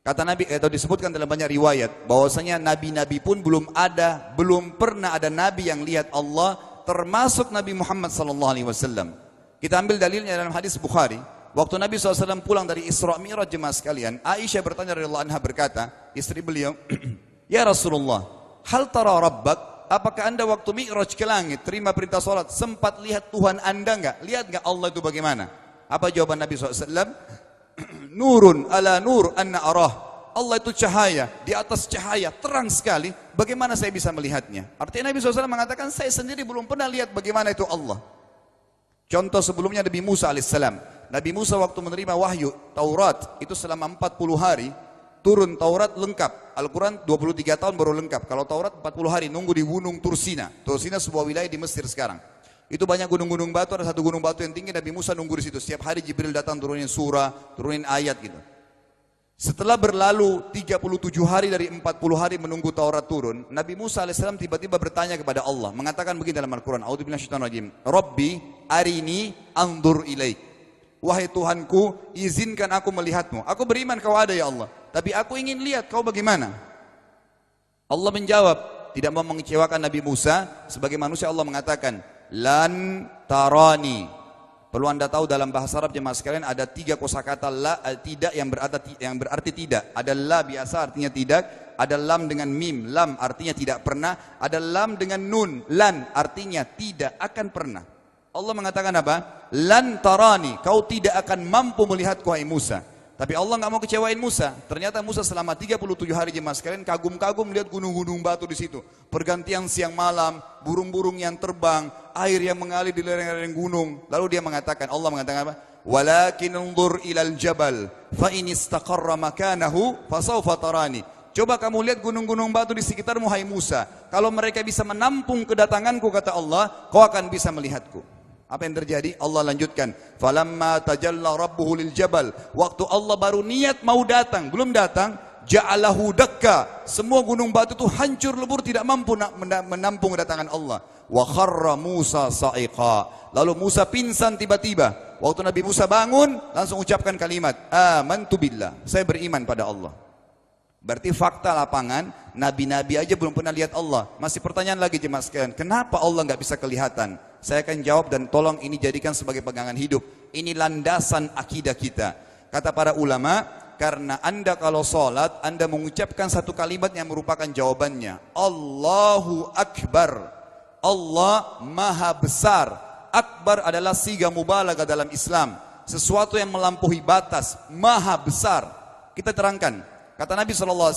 Kata Nabi, atau disebutkan dalam banyak riwayat, bahwasanya nabi-nabi pun belum pernah ada nabi yang lihat Allah, termasuk Nabi Muhammad SAW. Kita ambil dalilnya dalam hadis Bukhari. Waktu Nabi SAW pulang dari Isra Mi'raj, jemaah sekalian, Aisyah bertanya radhiyallahu anha, berkata, istri beliau, ya Rasulullah, hal tara rabbak? Apakah anda waktu Mi'raj ke langit, terima perintah salat, sempat lihat Tuhan anda enggak? Lihat enggak Allah itu bagaimana? Apa jawaban Nabi SAW? Nurun ala nur anna arah. Allah itu cahaya, di atas cahaya, terang sekali. Bagaimana saya bisa melihatnya? Artinya Nabi SAW mengatakan, saya sendiri belum pernah lihat bagaimana itu Allah. Contoh sebelumnya Nabi Musa alaihissalam. Nabi Musa waktu menerima wahyu Taurat, itu selama 40 hari, turun Taurat lengkap. Al-Quran 23 tahun baru lengkap. Kalau Taurat 40 hari, nunggu di gunung Tursina. Tursina sebuah wilayah di Mesir sekarang. Itu banyak gunung-gunung batu, ada satu gunung batu yang tinggi, Nabi Musa nunggu di situ. Setiap hari Jibril datang turunin surah, turunin ayat gitu. Setelah berlalu 37 hari dari 40 hari menunggu Taurat turun, Nabi Musa alaihissalam tiba-tiba bertanya kepada Allah, mengatakan begini dalam Al-Quran, A'udzubillahiminasyaitonirrajim, Rabbi arini anzur ilaik. Wahai Tuhanku, izinkan aku melihatmu. Aku beriman kau ada ya Allah, tapi aku ingin lihat kau bagaimana. Allah menjawab, tidak mau mengecewakan Nabi Musa, sebagai manusia Allah mengatakan, lan tarani. Perlu anda tahu dalam bahasa Arab jemaah sekalian ada 3 kosakata la, tidak yang berarti tidak. Ada la biasa artinya tidak, ada lam dengan mim, lam artinya tidak pernah, ada lam dengan nun, lan artinya tidak akan pernah. Allah mengatakan apa? Lan tarani, kau tidak akan mampu melihatku hai Musa. Tapi Allah nggak mau kecewain Musa. Ternyata Musa selama 37 hari jemaah sekalian kagum-kagum lihat gunung-gunung batu di situ. Pergantian siang malam, burung-burung yang terbang, air yang mengalir di lereng-lereng gunung. Lalu dia mengatakan, Allah mengatakan apa? Walakin unzur ilal jabal, fa in istaqarra makanahu fasawfa tarani. Coba kamu lihat gunung-gunung batu di sekitarmu hai Musa. Kalau mereka bisa menampung kedatanganku, kata Allah, kau akan bisa melihatku. Apa yang terjadi? Allah lanjutkan, falamma tajalla rabbuhu lil jabal. Waktu Allah baru niat mau datang, belum datang, ja'alahu dakka. Semua gunung batu itu hancur lebur, tidak mampu menampung kedatangan Allah. Wa kharra Musa sa'iqa. Lalu Musa pingsan tiba-tiba. Waktu Nabi Musa bangun, langsung ucapkan kalimat, amantu billah. Saya beriman pada Allah. Berarti fakta lapangan, nabi-nabi aja belum pernah lihat Allah. Masih pertanyaan lagi jemaah sekalian, kenapa Allah nggak bisa kelihatan? Saya akan jawab dan tolong ini jadikan sebagai pegangan hidup. Ini landasan akidah kita. Kata para ulama, karena anda kalau sholat, anda mengucapkan satu kalimat yang merupakan jawabannya. Allahu Akbar. Allah Maha Besar. Akbar adalah siga mubalaghah dalam Islam. Sesuatu yang melampaui batas, Maha Besar. Kita terangkan. Kata Nabi SAW,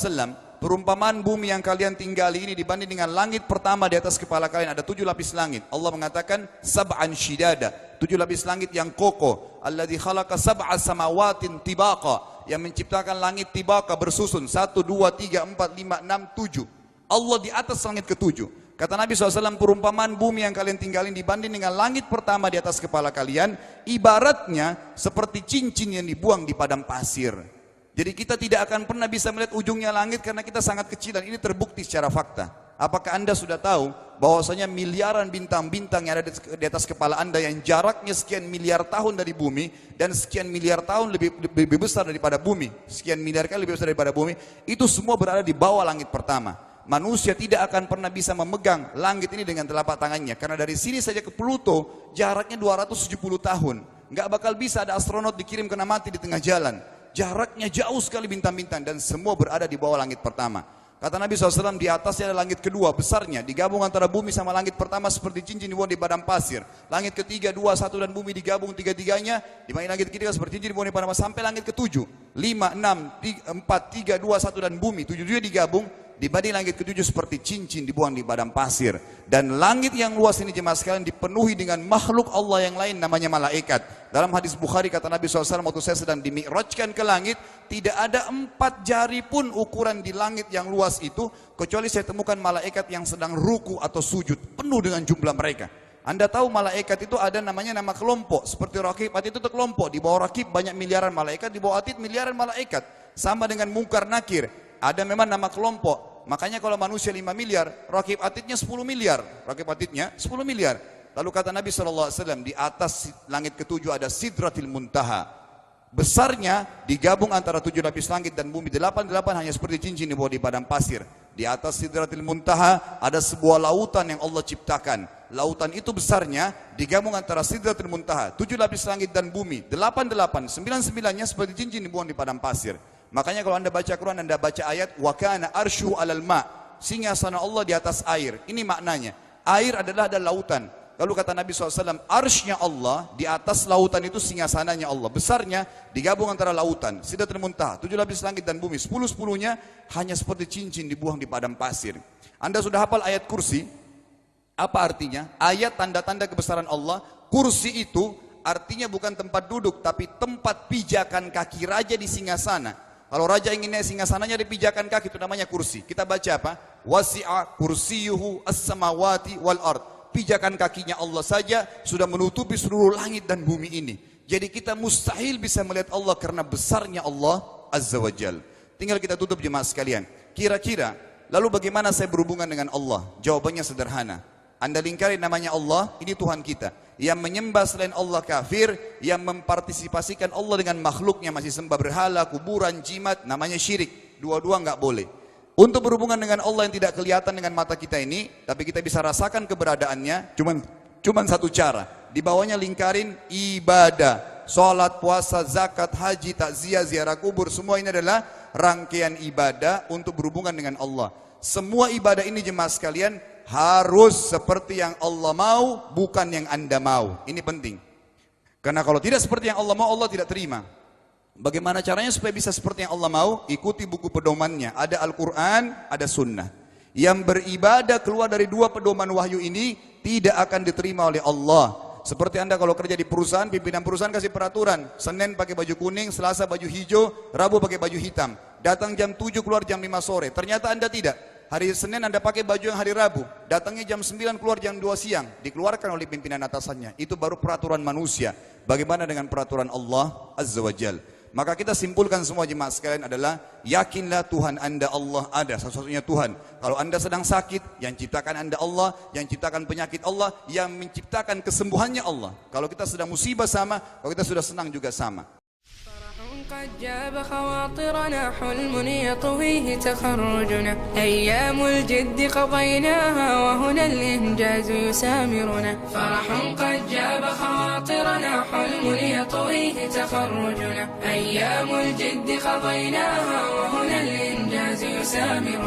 perumpamaan bumi yang kalian tinggali ini dibanding dengan langit pertama di atas kepala kalian, ada 7 lapis langit. Allah mengatakan, sab'an shidada, 7 lapis langit yang kokoh. Alladzi khalaqa sab'a samawatin tibaqa, yang menciptakan langit tibaqa bersusun, 1, 2, 3, 4, 5, 6, 7. Allah di atas langit ke-7. Kata Nabi SAW, perumpamaan bumi yang kalian tinggalin dibanding dengan langit pertama di atas kepala kalian, ibaratnya seperti cincin yang dibuang di padang pasir. Jadi kita tidak akan pernah bisa melihat ujungnya langit karena kita sangat kecil, dan ini terbukti secara fakta. Apakah anda sudah tahu bahwasanya miliaran bintang-bintang yang ada di atas kepala anda yang jaraknya sekian miliar tahun dari bumi dan sekian miliar tahun lebih besar daripada bumi, sekian miliar kali lebih besar daripada bumi, itu semua berada di bawah langit pertama. Manusia tidak akan pernah bisa memegang langit ini dengan telapak tangannya karena dari sini saja ke Pluto jaraknya 270 tahun. Nggak bakal bisa ada astronot dikirim kena mati di tengah jalan. Jaraknya jauh sekali bintang-bintang dan semua berada di bawah langit pertama. Kata Nabi SAW, di atasnya ada langit kedua besarnya, digabung antara bumi sama langit pertama seperti cincin dibuang di padang pasir. Langit ketiga, 2, 1 dan bumi digabung tiga-tiganya, dibanding langit ketiga seperti cincin dibuang di padang pasir, sampai langit ke-7. 5, 6, 4, 3, 2, 1 dan bumi, 7 digabung, dibanding langit ke-7 seperti cincin dibuang di padang pasir. Dan langit yang luas ini jemaah sekalian dipenuhi dengan makhluk Allah yang lain namanya malaikat. Dalam hadis Bukhari kata Nabi SAW, waktu saya sedang dimi'rajkan ke langit, tidak ada 4 jari pun ukuran di langit yang luas itu, kecuali saya temukan malaikat yang sedang ruku atau sujud, penuh dengan jumlah mereka. Anda tahu malaikat itu ada namanya nama kelompok, seperti Raqib, Atid itu kelompok. Di bawah Raqib banyak miliaran malaikat, di bawah Atid miliaran malaikat. Sama dengan Munkar Nakir, ada memang nama kelompok. Makanya kalau manusia 5 miliar, Raqib Atidnya 10 miliar. Raqib Atidnya 10 miliar. Lalu kata Nabi SAW, di atas langit ke-7 ada Sidratil Muntaha. Besarnya digabung antara 7 lapis langit dan bumi. 8 hanya seperti cincin di bawah di padang pasir. Di atas Sidratil Muntaha ada sebuah lautan yang Allah ciptakan. Lautan itu besarnya digabung antara Sidratil Muntaha, 7 lapis langit dan bumi. 8, 9-9-nya seperti cincin dibuang di padang pasir. Makanya kalau Anda baca Quran, Anda baca ayat wa kana arsyu 'alal ma', singgasana Allah di atas air. Ini maknanya. Air adalah lautan. Lalu kata Nabi SAW, arsy-nya Allah di atas lautan itu singgasananya Allah. Besarnya digabung antara lautan, Sidratul Muntaha, 7 lapis langit dan bumi. 10-10-nya hanya seperti cincin dibuang di padang pasir. Anda sudah hafal ayat kursi? Apa artinya? Ayat tanda-tanda kebesaran Allah. Kursi itu artinya bukan tempat duduk, tapi tempat pijakan kaki raja di singgasana. Kalau raja inginnya singgasananya di pijakan kaki, itu namanya kursi. Kita baca apa? Wasi'a kursiyuhu as-samawati wal ard. Pijakan kakinya Allah saja sudah menutupi seluruh langit dan bumi ini. Jadi kita mustahil bisa melihat Allah karena besarnya Allah Azza wa Jal. Tinggal kita tutup jemaah sekalian. Kira-kira, lalu bagaimana saya berhubungan dengan Allah? Jawabannya sederhana. Anda lingkari namanya Allah, ini Tuhan kita. Yang menyembah selain Allah kafir, yang mempartisipasikan Allah dengan makhluknya, masih sembah berhala, kuburan, jimat, namanya syirik. Dua-dua enggak boleh. Untuk berhubungan dengan Allah yang tidak kelihatan dengan mata kita ini, tapi kita bisa rasakan keberadaannya, cuman satu cara. Di bawahnya lingkarin ibadah. Salat, puasa, zakat, haji, takziah, ziarah kubur, semua ini adalah rangkaian ibadah untuk berhubungan dengan Allah. Semua ibadah ini jemaah sekalian harus seperti yang Allah mau, bukan yang Anda mau. Ini penting. Karena kalau tidak seperti yang Allah mau, Allah tidak terima. Bagaimana caranya supaya bisa seperti yang Allah mau? Ikuti buku pedomannya. Ada Al-Quran, ada Sunnah. Yang beribadah keluar dari 2 pedoman wahyu ini tidak akan diterima oleh Allah. Seperti Anda kalau kerja di perusahaan, pimpinan perusahaan kasih peraturan. Senin pakai baju kuning, Selasa baju hijau, Rabu pakai baju hitam. Datang jam 7, keluar jam 5 sore. Ternyata Anda tidak. Hari Senin Anda pakai baju yang hari Rabu. Datangnya jam 9, keluar jam 2 siang. Dikeluarkan oleh pimpinan atasannya. Itu baru peraturan manusia. Bagaimana dengan peraturan Allah Azza wa Jal? Maka kita simpulkan semua jemaah sekalian adalah yakinlah Tuhan Anda Allah ada, satu-satunya Tuhan. Kalau Anda sedang sakit, yang ciptakan Anda Allah, yang ciptakan penyakit Allah, yang menciptakan kesembuhannya Allah. Kalau kita sedang musibah sama, kalau kita sudah senang juga sama. قد جاب خواطرنا حلم يطويه تخرجنا أيام الجد قضيناها وهنا الإنجاز يسامرنا فرح قد جاب خواطرنا حلم يطويه تخرجنا أيام الجد قضيناها وهنا الإنجاز يسامرنا